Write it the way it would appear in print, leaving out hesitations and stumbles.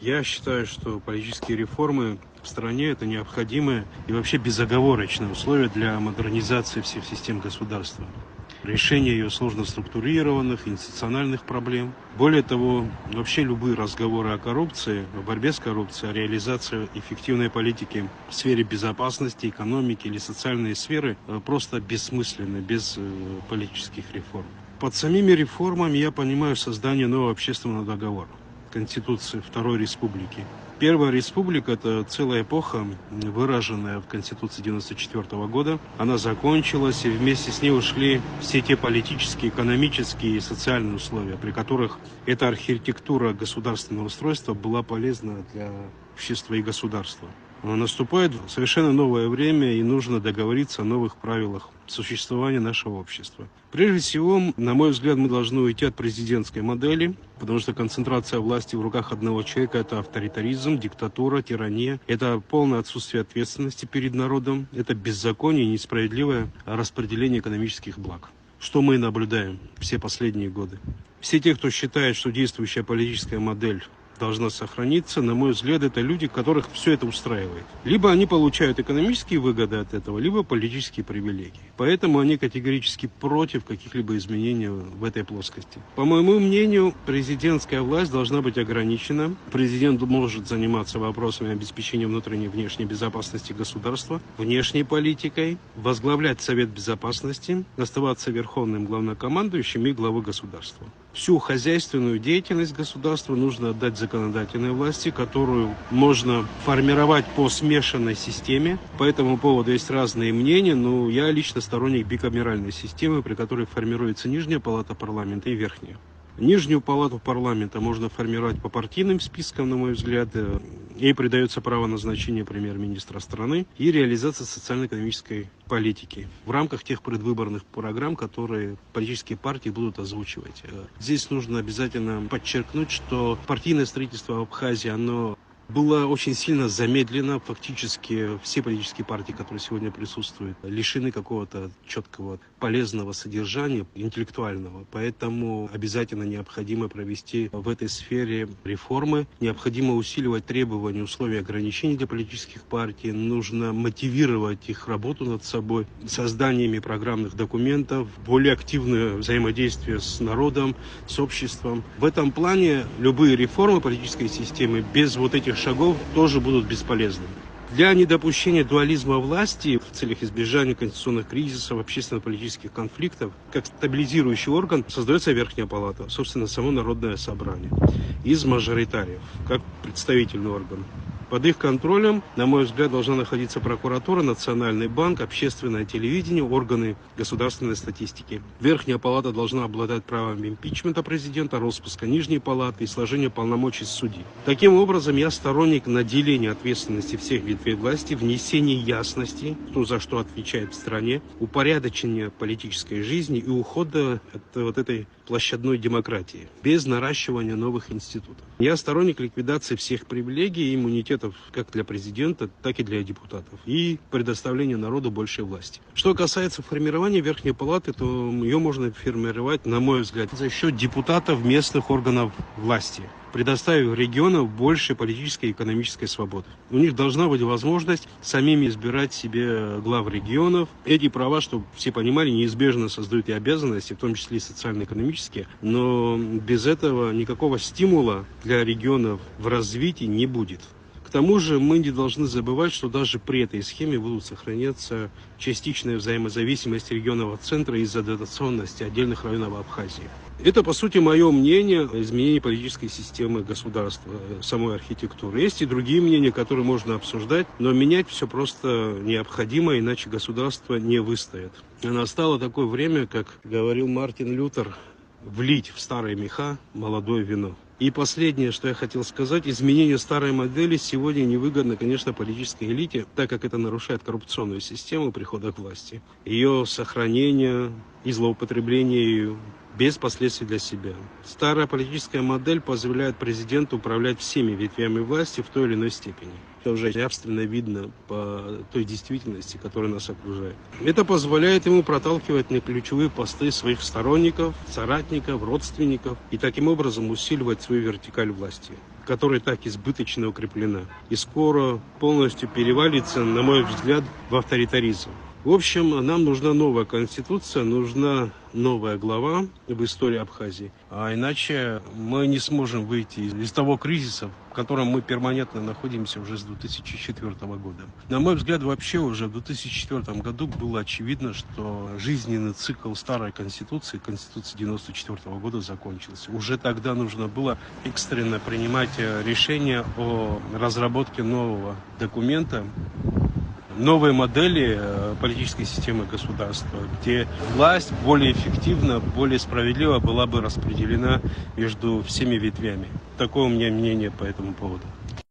Я считаю, что политические реформы в стране – это необходимое и вообще безоговорочное условие для модернизации всех систем государства. Решение ее сложно структурированных, институциональных проблем. Более того, вообще любые разговоры о коррупции, о борьбе с коррупцией, о реализации эффективной политики в сфере безопасности, экономики или социальной сферы просто бессмысленны без политических реформ. Под самими реформами я понимаю создание нового общественного договора. Конституции Второй Республики. Первая республика – это целая эпоха, выраженная в Конституции 1994 года. Она закончилась, и вместе с ней ушли все те политические, экономические и социальные условия, при которых эта архитектура государственного устройства была полезна для общества и государства. Наступает совершенно новое время, и нужно договориться о новых правилах существования нашего общества. Прежде всего, на мой взгляд, мы должны уйти от президентской модели, потому что концентрация власти в руках одного человека – это авторитаризм, диктатура, тирания, это полное отсутствие ответственности перед народом, это беззаконие и несправедливое распределение экономических благ. Что мы наблюдаем все последние годы. Все те, кто считает, что действующая политическая модель должна сохраниться, на мой взгляд, это люди, которых все это устраивает. Либо они получают экономические выгоды от этого, либо политические привилегии. Поэтому они категорически против каких-либо изменений в этой плоскости. По моему мнению, президентская власть должна быть ограничена. Президент может заниматься вопросами обеспечения внутренней и внешней безопасности государства, внешней политикой, возглавлять Совет Безопасности, оставаться верховным главнокомандующим и главой государства. Всю хозяйственную деятельность государства нужно отдать законодательной власти, которую можно формировать по смешанной системе. По этому поводу есть разные мнения, но я лично сторонник бикамеральной системы, при которой формируется нижняя палата парламента и верхняя. Нижнюю палату парламента можно формировать по партийным спискам, на мой взгляд. Ей придается право назначения премьер-министра страны и реализация социально-экономической политики в рамках тех предвыборных программ, которые политические партии будут озвучивать. Здесь нужно обязательно подчеркнуть, что партийное строительство в Абхазии, оно было очень сильно замедлено. Фактически все политические партии, которые сегодня присутствуют, лишены какого-то четкого полезного содержания, интеллектуального. Поэтому обязательно необходимо провести в этой сфере реформы. Необходимо усиливать требования, условия ограничений для политических партий. Нужно мотивировать их работу над собой созданиями программных документов, более активное взаимодействие с народом, с обществом. В этом плане любые реформы политической системы без вот этих шагов тоже будут бесполезны. Для недопущения дуализма власти в целях избежания конституционных кризисов, общественно-политических конфликтов, как стабилизирующий орган создается Верхняя палата, собственно, само Народное собрание, из мажоритариев, как представительный орган. Под их контролем, на мой взгляд, должна находиться прокуратура, Национальный банк, общественное телевидение, органы государственной статистики. Верхняя палата должна обладать правом импичмента президента, распуска Нижней палаты и сложения полномочий судей. Таким образом, я сторонник наделения ответственности всех ветвей власти, внесения ясности, кто за что отвечает в стране, упорядочения политической жизни и ухода от вот этой площадной демократии, без наращивания новых институтов. Я сторонник ликвидации всех привилегий и иммунитетов как для президента, так и для депутатов, и предоставления народу большей власти. Что касается формирования Верхней палаты, то ее можно формировать, на мой взгляд, за счет депутатов местных органов власти, предоставив регионам больше политической и экономической свободы. У них должна быть возможность самим избирать себе глав регионов. Эти права, чтобы все понимали, неизбежно создают и обязанности, в том числе и социально-экономические, но без этого никакого стимула для регионов в развитии не будет. К тому же мы не должны забывать, что даже при этой схеме будут сохраняться частичная взаимозависимость регионов от центра из-за дотационности отдельных районов Абхазии. Это, по сути, мое мнение о изменении политической системы государства, самой архитектуры. Есть и другие мнения, которые можно обсуждать, но менять все просто необходимо, иначе государство не выстоит. Настало такое время, как говорил Мартин Лютер, влить в старые меха молодое вино. И последнее, что я хотел сказать, изменение старой модели сегодня невыгодно, конечно, политической элите, так как это нарушает коррупционную систему прихода к власти. Ее сохранение и злоупотребление без последствий для себя. Старая политическая модель позволяет президенту управлять всеми ветвями власти в той или иной степени. Это уже явственно видно по той действительности, которая нас окружает. Это позволяет ему проталкивать на ключевые посты своих сторонников, соратников, родственников и таким образом усиливать свою вертикаль власти, которая так избыточно укреплена и скоро полностью перевалится, на мой взгляд, в авторитаризм. В общем, нам нужна новая конституция, нужна новая глава в истории Абхазии. А иначе мы не сможем выйти из того кризиса, в котором мы перманентно находимся уже с 2004 года. На мой взгляд, вообще уже в 2004 году было очевидно, что жизненный цикл старой конституции, конституции 1994 года, закончился. Уже тогда нужно было экстренно принимать решение о разработке нового документа, новые модели политической системы государства, где власть более эффективно, более справедливо была бы распределена между всеми ветвями. Такое у меня мнение по этому поводу.